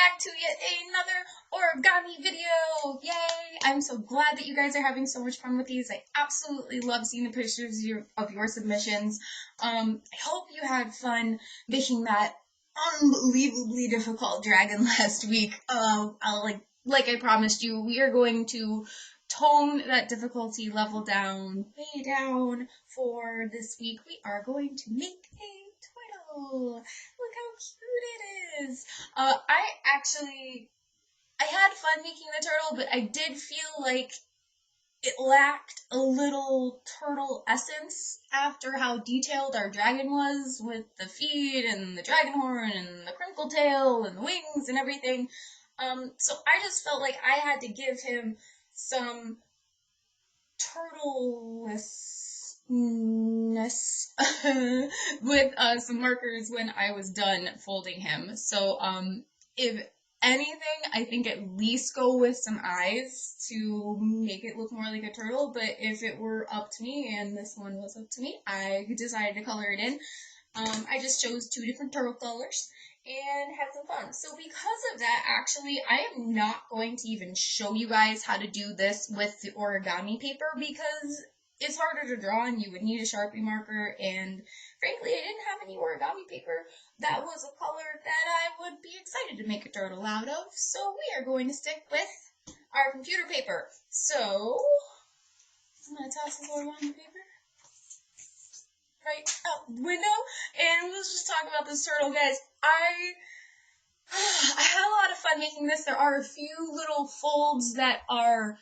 back to yet another origami video. Yay! I'm so glad that you guys are having so much fun with these. I absolutely love seeing the pictures of your submissions. I hope you had fun making that unbelievably difficult dragon last week. Like I promised you, we are going to tone that difficulty level down, way down for this week. We are going to make a turtle. Look how cute it is. I had fun making the turtle, but I did feel like it lacked a little turtle essence after how detailed our dragon was with the feet and the dragon horn and the crinkle tail and the wings and everything. So I just felt like I had to give him some turtlelessness with some markers when I was done folding him. So if anything, I think at least go with some eyes to make it look more like a turtle. But if it were up to me, and this one was up to me, I decided to color it in. I just chose 2 different turtle colors and had some fun. So because of that, actually, I am not going to even show you guys how to do this with the origami paper because it's harder to draw and you would need a Sharpie marker, and frankly, I didn't have any origami paper that was a color that I would be excited to make a turtle out of, so we are going to stick with our computer paper. So, I'm going to toss this origami paper right out the window, and let's just talk about this turtle, guys. I had a lot of fun making this. There are a few little folds that are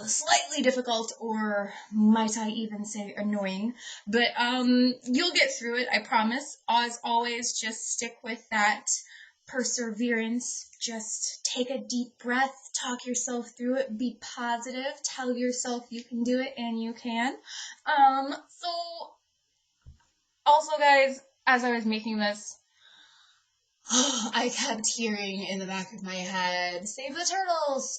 slightly difficult, or might I even say annoying, but you'll get through it, I promise. As always, just stick with that perseverance. Just take a deep breath, talk yourself through it, be positive, tell yourself you can do it, and you can. So also, guys, as I was making this, I kept hearing in the back of my head, "Save the turtles!"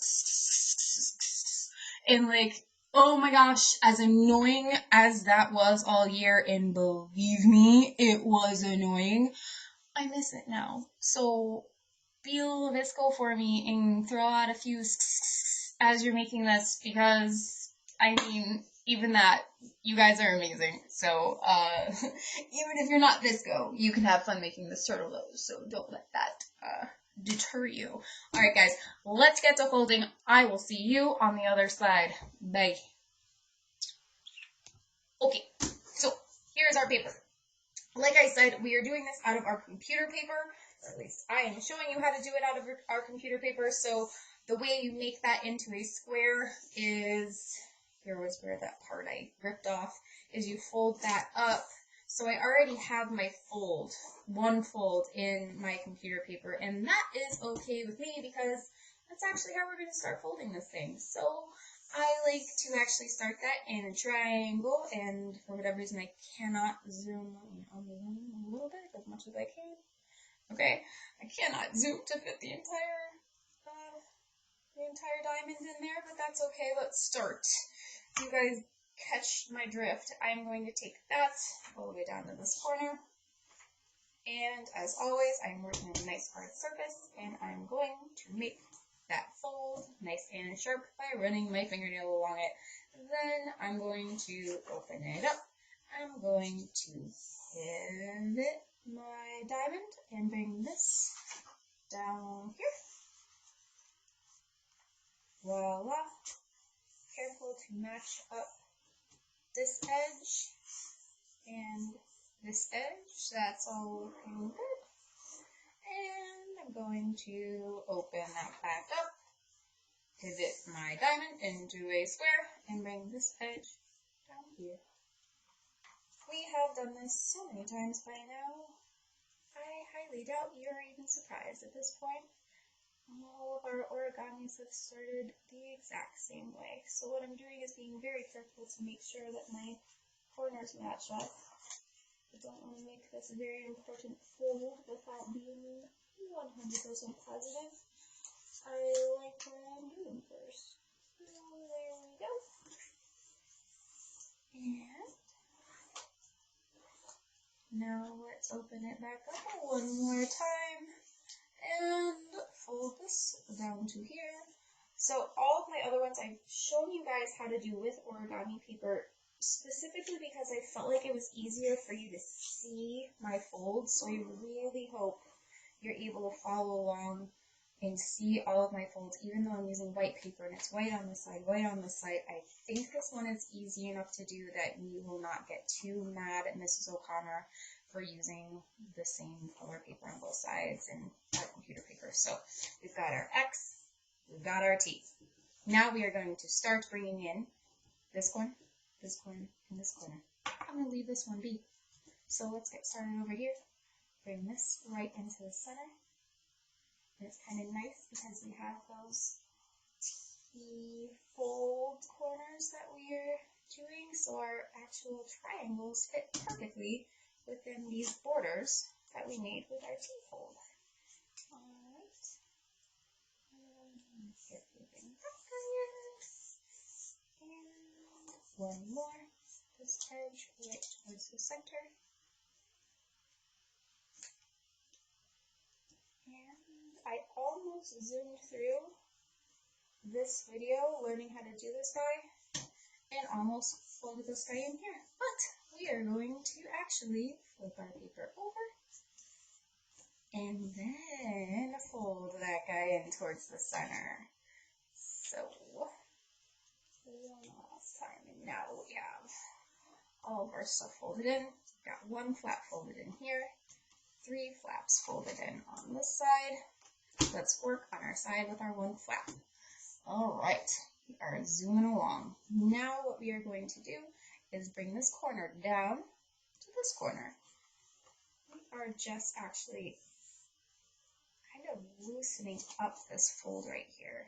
And like, oh my gosh, as annoying as that was all year, and believe me, it was annoying, I miss it now. So be a little visco for me and throw out a few as you're making this, because I mean, even that, you guys are amazing. So even if you're not visco, you can have fun making this turtle though, so don't let that deter you. Alright guys, let's get to folding. I will see you on the other side. Bye. Okay, so here's our paper. Like I said, we are doing this out of our computer paper, or at least I am showing you how to do it out of our computer paper. So the way you make that into a square is, here was where that part I ripped off, is you fold that up. So I already have my one fold in my computer paper, and that is okay with me because that's actually how we're going to start folding this thing. So I like to actually start that in a triangle, and for whatever reason I cannot zoom. I'll zoom a little bit, as much as I can. Okay, I cannot zoom to fit the entire diamond in there, but that's okay. Let's start. You guys catch my drift. I'm going to take that all the way down to this corner, and as always, I'm working on a nice hard surface, and I'm going to make that fold nice and sharp by running my fingernail along it. Then I'm going to open it up. I'm going to pivot my diamond and bring this down here. Voila. Careful to match up this edge and this edge. That's all looking good. And I'm going to open that back up, pivot my diamond into a square, and bring this edge down here. We have done this so many times by now, I highly doubt you're even surprised at this point. All of our origamis have started the exact same way. So what I'm doing is being very careful to make sure that my corners match up. I don't want to make this a very important fold without being 100% positive. I like what I'm doing first. So there we go. And now let's open it back up one more time And fold this down to here. So all of my other ones I've shown you guys how to do with origami paper, specifically because I felt like it was easier for you to see my folds. So I really hope you're able to follow along and see all of my folds, even though I'm using white paper and it's white on the side, white on the side. I think this one is easy enough to do that you will not get too mad at Mrs. O'Connor for using the same color paper on both sides and our computer paper. So we've got our X, we've got our T. Now we are going to start bringing in this one, and this corner. I'm going to leave this one be. So let's get started over here. Bring this right into the center. And it's kind of nice because we have those fold corners that we're doing, so our actual triangles fit perfectly within these borders that we made with our T-fold. Alright. And one more. This edge right towards the center. And I almost zoomed through this video learning how to do this guy and almost folded this guy in here. But we are going to actually flip our paper over and then fold that guy in towards the center. So, last time, and now we have all of our stuff folded in. We've got one flap folded in here, 3 flaps folded in on this side. Let's work on our side with our one flap. All right, we are zooming along. Now what we are going to do is bring this corner down to this corner. We are just actually kind of loosening up this fold right here.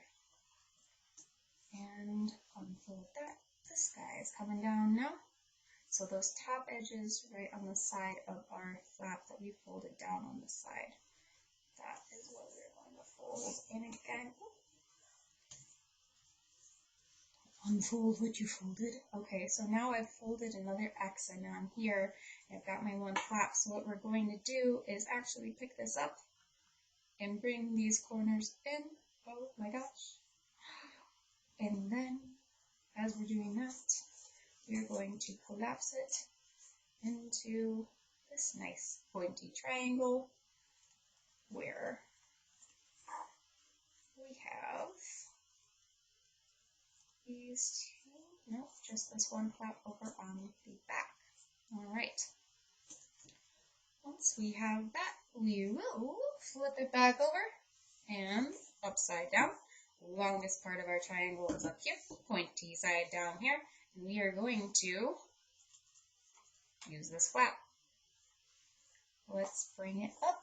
And unfold that. This guy is coming down now. So those top edges right on the side of our flap that we folded down on the side, that is what we're going to fold in again. Unfold what you folded. Okay, so now I've folded another X and on here I've got my one flap. So what we're going to do is actually pick this up and bring these corners in. Oh my gosh. And then as we're doing that, we're going to collapse it into this nice pointy triangle where we have these two, nope, just this one flap over on the back. All right. Once we have that, we will flip it back over and upside down. Longest part of our triangle is up here, pointy side down here, and we are going to use this flap. Let's bring it up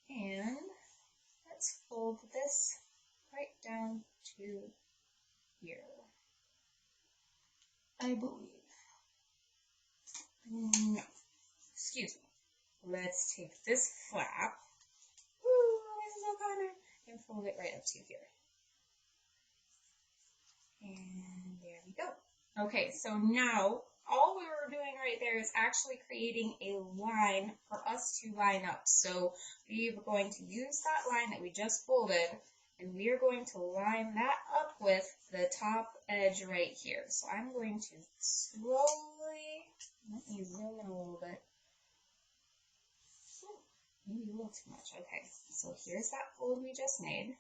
and let's fold this right down to here, I believe. No, excuse me. Let's take this flap, Mrs. O'Connor, and fold it right up to here. And there we go. Okay, so now all we were doing right there is actually creating a line for us to line up. So we are going to use that line that we just folded, and we are going to line that up with the top edge right here. So I'm going to slowly, let me zoom in a little bit. Maybe a little too much. Okay, so here's that fold we just made.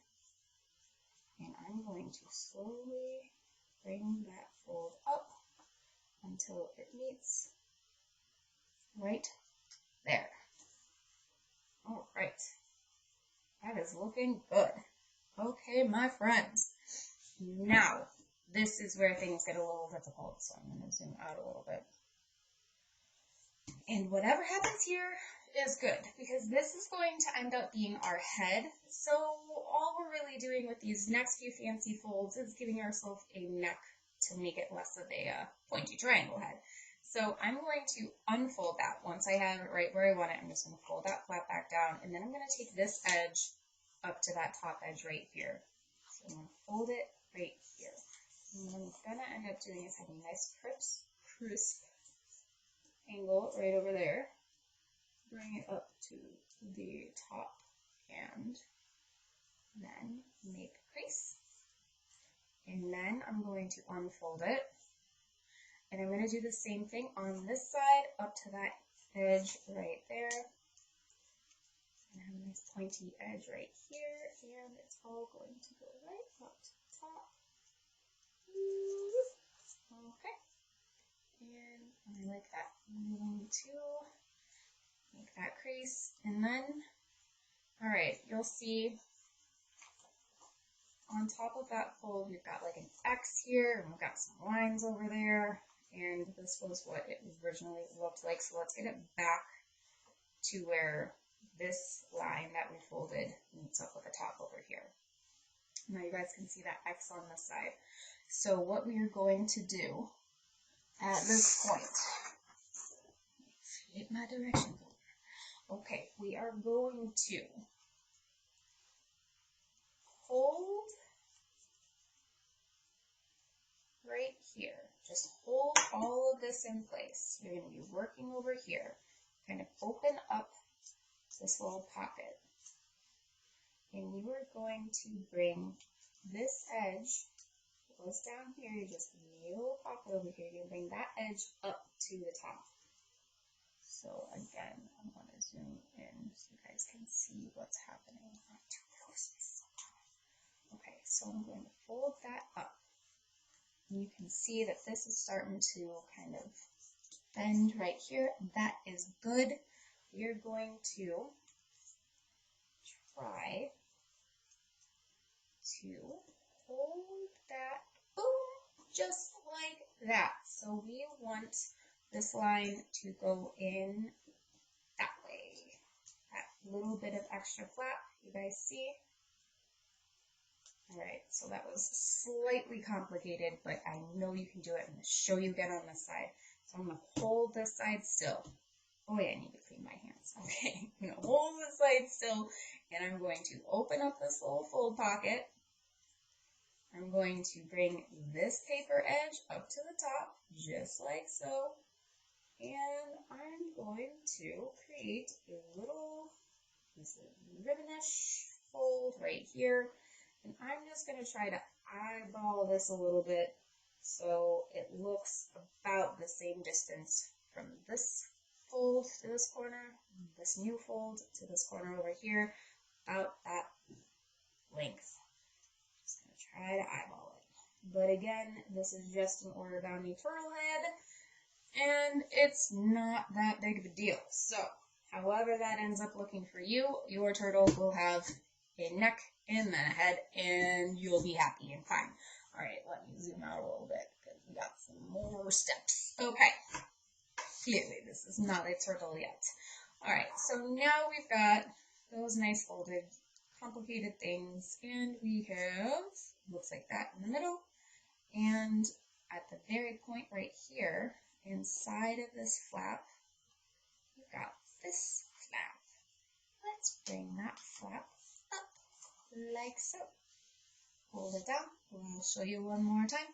And I'm going to slowly bring that fold up until it meets right there. All right, that is looking good. Okay, my friends, now this is where things get a little difficult, so I'm going to zoom out a little bit. And whatever happens here is good, because this is going to end up being our head. So all we're really doing with these next few fancy folds is giving ourselves a neck to make it less of a pointy triangle head. So I'm going to unfold that once I have it right where I want it. I'm just going to fold that flap back down, and then I'm going to take this edge up to that top edge right here. So I'm going to fold it right here. And what I'm going to end up doing is having a nice crisp angle right over there. Bring it up to the top and then make a crease. And then I'm going to unfold it. And I'm going to do the same thing on this side up to that edge right there. And I have a nice pointy edge right here, and it's all going to go right up to the top. Okay, and I like that. I'm going to make that crease, and then, all right, you'll see on top of that fold, we've got like an X here, and we've got some lines over there. And this was what it originally looked like. So let's get it back to where this line that we folded meets up with the top over here. Now you guys can see that X on this side. So what we are going to do at this point, flip my directions over. Okay, we are going to hold right here. Just hold all of this in place. You're going to be working over here. Kind of open up this little pocket. And you are going to bring this edge, it goes down here, you just need a little pocket over here. You're going to bring that edge up to the top. So again, I want to zoom in so you guys can see what's happening. Not too close this time. Okay, so I'm going to fold that up. You can see that this is starting to kind of bend right here. That is good. We're going to try to hold that, boom, just like that. So we want this line to go in that way. That little bit of extra flap, you guys see? Alright, so that was slightly complicated, but I know you can do it. I'm going to show you again on this side. So I'm going to hold this side still. Boy, I need to clean my hands. Okay, I'm going to hold this side still, and I'm going to open up this little fold pocket. I'm going to bring this paper edge up to the top, just like so. And I'm going to create a little ribbonish fold right here. And I'm just going to try to eyeball this a little bit so it looks about the same distance from this fold to this corner, this new fold to this corner over here, about that length. Just going to try to eyeball it. But again, this is just an origami turtle head, and it's not that big of a deal. So, however that ends up looking for you, your turtle will have a neck and then a head, and you'll be happy and fine. Alright, let me zoom out a little bit, because we got some more steps. Okay, clearly this is not a turtle yet. Alright, so now we've got those nice folded, complicated things, and we have, looks like that in the middle, and at the very point right here, inside of this flap, we've got this flap. Let's bring that flap up, like so. Hold it down. I'll show you one more time.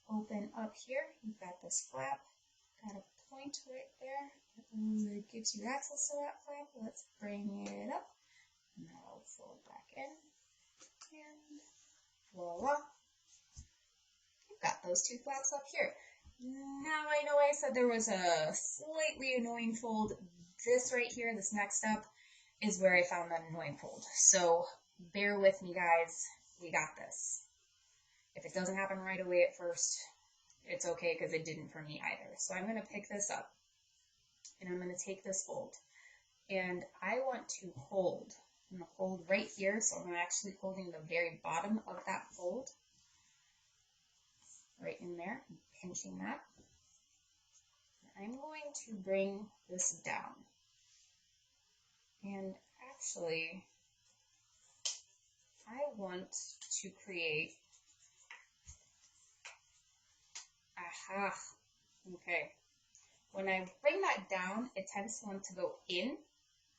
Open up here. You've got this flap. Got a point right there that gives you access to that flap. Let's bring it up. Now fold back in. And voila. You've got those two flaps up here. Now I know I said there was a slightly annoying fold. This right here, this next step, is where I found that annoying fold. So bear with me, guys. We got this. If it doesn't happen right away at first, it's okay, because it didn't for me either. So I'm going to pick this up, and I'm going to take this fold, and I want to hold. I'm going to hold right here, so I'm actually holding the very bottom of that fold, right in there, and pinching that. I'm going to bring this down, and actually, I want to create, aha, okay. When I bring that down, it tends to want to go in.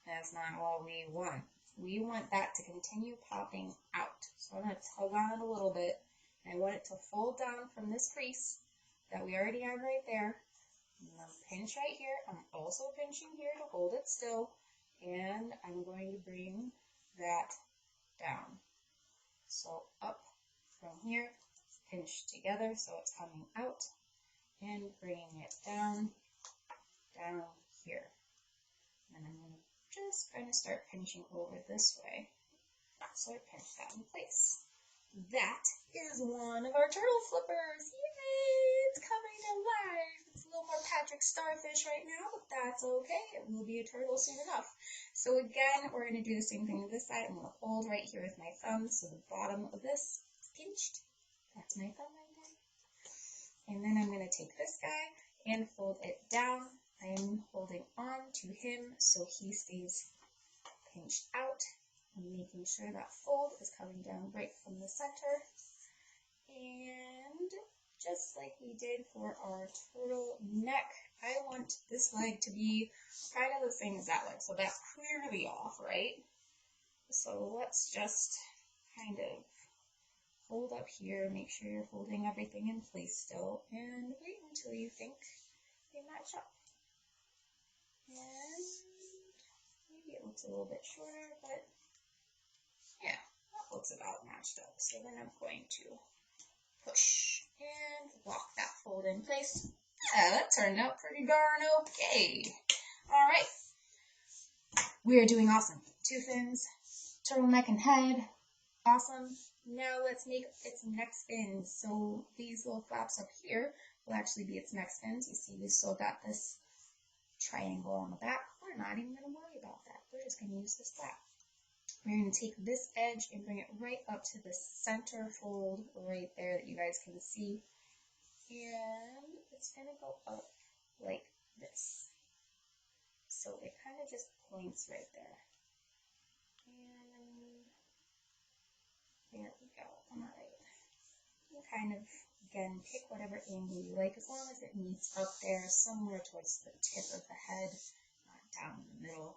That's not what we want. We want that to continue popping out. So I'm going to tug on it a little bit. And I want it to fold down from this crease that we already have right there. I'm going to pinch right here. I'm also pinching here to hold it still. and I'm going to bring that down. So up from here, pinch together so it's coming out, and bringing it down here. And I'm going to just kind of start pinching over this way. So I pinch that in place. That is one of our turtle flippers. Yay! It's coming alive. It's a little more Patrick Starfish right now, but that's okay. It will be a turtle soon enough. So again, we're going to do the same thing to this side. I'm going to hold right here with my thumb so the bottom of this is pinched. That's my thumb right there. And then I'm going to take this guy and fold it down. I'm holding on to him so he stays pinched out. I'm making sure that fold is coming down right from the center. And just like we did for our turtle neck, I want this leg to be kind of the same as that leg. So that's clearly off, right? So let's just kind of hold up here, make sure you're holding everything in place still, and wait until you think they match up. And maybe it looks a little bit shorter, but yeah, that looks about matched up. So then I'm going to push and lock that fold in place. Yeah, that turned out pretty darn okay. All right, we are doing awesome. Two fins, turtleneck and head, awesome. Now let's make its neck fins. So these little flaps up here will actually be its neck fins. You see we still got this triangle on the back. We're not even going to worry about that. We're just going to use this flap. We're going to take this edge and bring it right up to the center fold right there that you guys can see. And it's going to go up like this. So it kind of just points right there. And there we go. All right. You kind of, again, pick whatever angle you like as long as it meets up there somewhere towards the tip of the head, not down in the middle.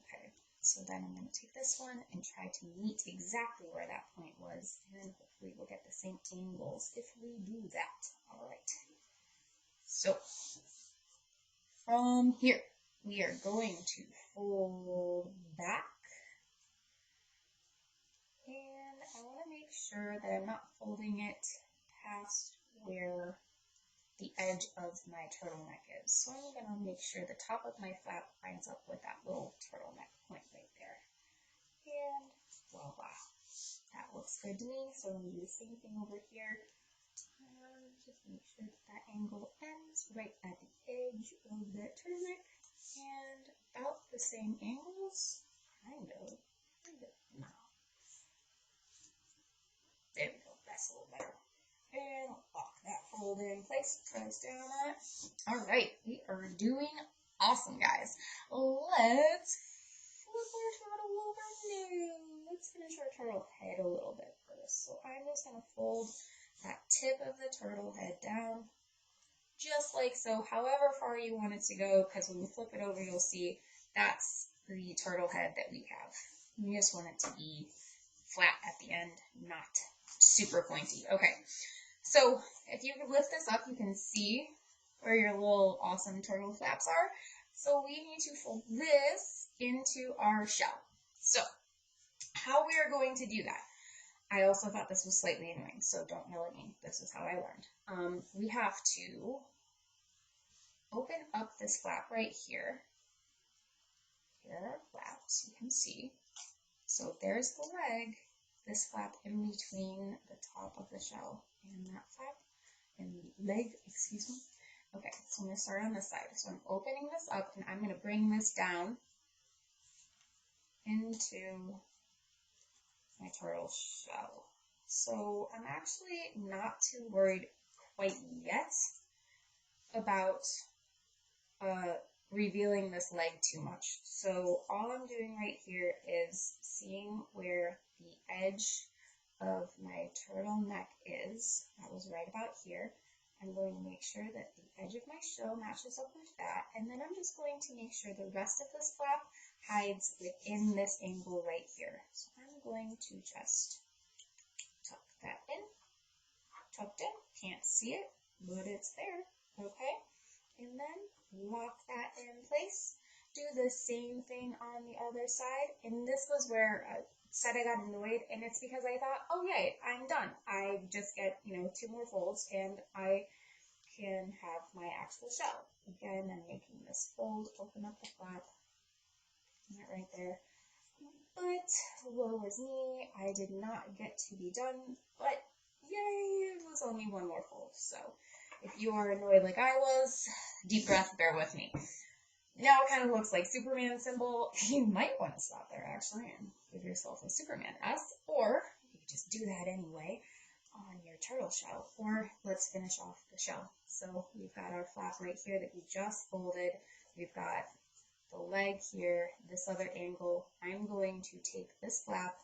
Okay. So then I'm going to take this one and try to meet exactly where that point was, and hopefully we'll get the same angles if we do that. All right. So from here, we are going to fold back, and I want to make sure that I'm not folding it past where the edge of my turtleneck is. So I'm going to make sure the top of my flap lines up with that little turtleneck point right there. And voila. That looks good to me. So I'm going to do the same thing over here. Just make sure that angle ends right at the edge of that turtleneck. And about the same angles. Kind of. No. There we go. That's a little better. And lock that fold in place. Press down on it. All right, we are doing awesome, guys. Let's flip our turtle over now. Let's finish our turtle head a little bit first. So I'm just going to fold that tip of the turtle head down, just like so, however far you want it to go, because when you flip it over, you'll see that's the turtle head that we have. You just want it to be flat at the end, not super pointy. Okay. So if you lift this up, you can see where your little awesome turtle flaps are. So we need to fold this into our shell. So how we are going to do that, I also thought this was slightly annoying, so don't yell at me. This is how I learned. We have to open up this flap right here. Here are flaps, you can see. So there's the leg, this flap in between the top of the shell and that flap, and leg, excuse me. Okay, so I'm going to start on this side. So I'm opening this up, and I'm going to bring this down into my turtle shell. So I'm actually not too worried quite yet about revealing this leg too much. So all I'm doing right here is seeing where the edge of my turtleneck is. That was right about here. I'm going to make sure that the edge of my shell matches up with that, and then I'm just going to make sure the rest of this flap hides within this angle right here. So I'm going to just tuck that in, tucked in, can't see it, but it's there, okay? And then lock that in place. Do the same thing on the other side. And this was where I said I got annoyed, and it's because I thought, oh yay, I'm done. I just get, 2 more folds and I can have my actual shell. Again, I'm making this fold, open up the flap, that right there. But woe is me, I did not get to be done, but yay, it was only 1 more fold. So if you are annoyed like I was, deep breath, bear with me. Now it kind of looks like Superman symbol. You might want to stop there actually and give yourself a Superman S, or you can just do that anyway on your turtle shell. Or let's finish off the shell. So we've got our flap right here that we just folded. We've got the leg here, this other angle. I'm going to take this flap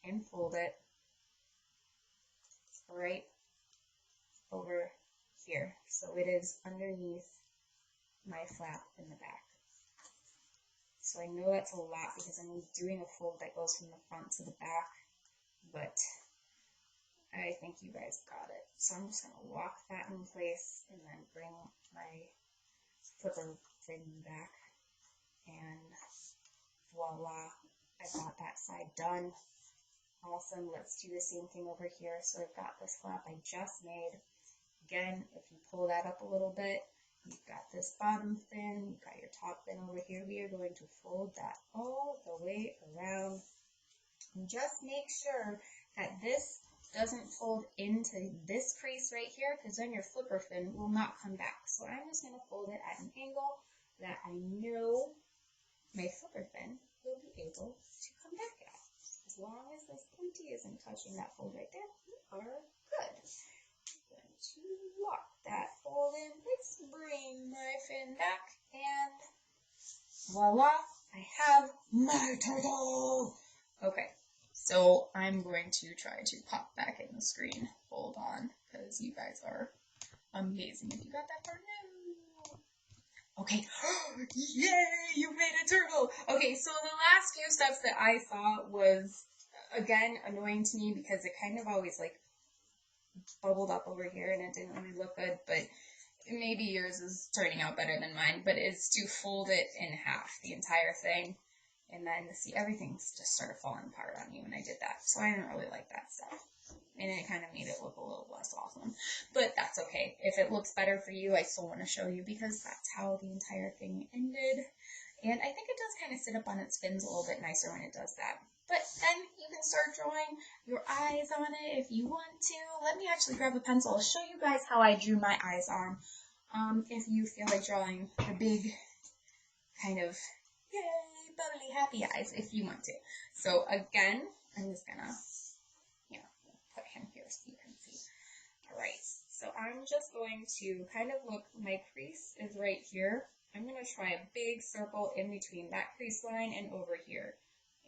and fold it right over here. So it is underneath my flap in the back. So I know that's a lot because I'm doing a fold that goes from the front to the back, but I think you guys got it. So I'm just going to lock that in place and then bring my flipper thing back. And voila, I got that side done. Awesome. Let's do the same thing over here. So I've got this flap I just made. Again, if you pull that up a little bit, you've got this bottom fin, you've got your top fin over here. We are going to fold that all the way around. And just make sure that this doesn't fold into this crease right here, because then your flipper fin will not come back. So I'm just going to fold it at an angle that I know my flipper fin will be able to come back at. As long as this pointy isn't touching that fold right there, we are good. I'm going to lock that fold in place, bring my fin back, and voila, I have my turtle. Okay, so I'm going to try to pop back in the screen. Hold on, because you guys are amazing. If you got that part, no. Okay, yay, you made a turtle. Okay, so the last few steps that I saw was, again, annoying to me because it kind of always like bubbled up over here and it didn't really look good, but maybe yours is turning out better than mine, but it's to fold it in half, the entire thing, and then see, everything's just started falling apart on you when I did that, so I didn't really like that stuff. And it kind of made it look a little less awesome. But that's okay. If it looks better for you, I still want to show you because that's how the entire thing ended. And I think it does kind of sit up on its fins a little bit nicer when it does that. But then you can start drawing your eyes on it if you want to. Let me actually grab a pencil. I'll show you guys how I drew my eyes on. If you feel like drawing the big kind of yay, bubbly, happy eyes if you want to. So again, I'm just going to put him here so you can see. Alright, so I'm just going to kind of look, my crease is right here. I'm going to try a big circle in between that crease line and over here.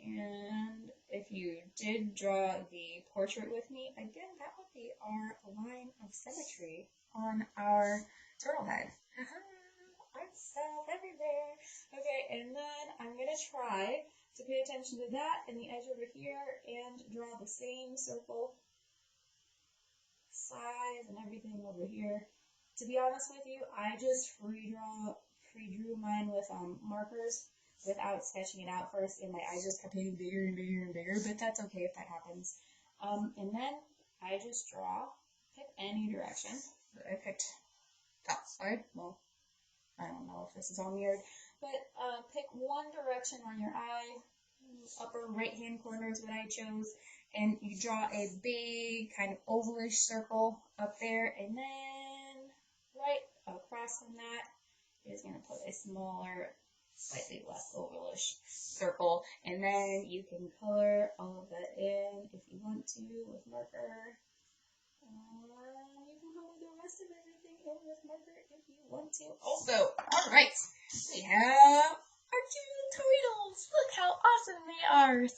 And if you did draw the portrait with me, again, that would be our line of symmetry on our turtle head. Art stuff everywhere. Okay, and then I'm going to try to pay attention to that and the edge over here and draw the same circle size and everything over here. To be honest with you, I just free drew mine with markers without sketching it out first, and my eyes just kept getting bigger and bigger and bigger, but that's okay if that happens. And then I just pick any direction. I picked that side. Well, I don't know if this is all mirrored, but pick one direction on your eye. Upper right hand corner is what I chose, and you draw a big kind of ovalish circle up there, and then right across from that is going to put a smaller, slightly less ovalish circle, and then you can color all of that in if you want to with marker. You can color the rest of everything in with marker if you want to. Also, alright, we have our two turtles. Look how awesome they are.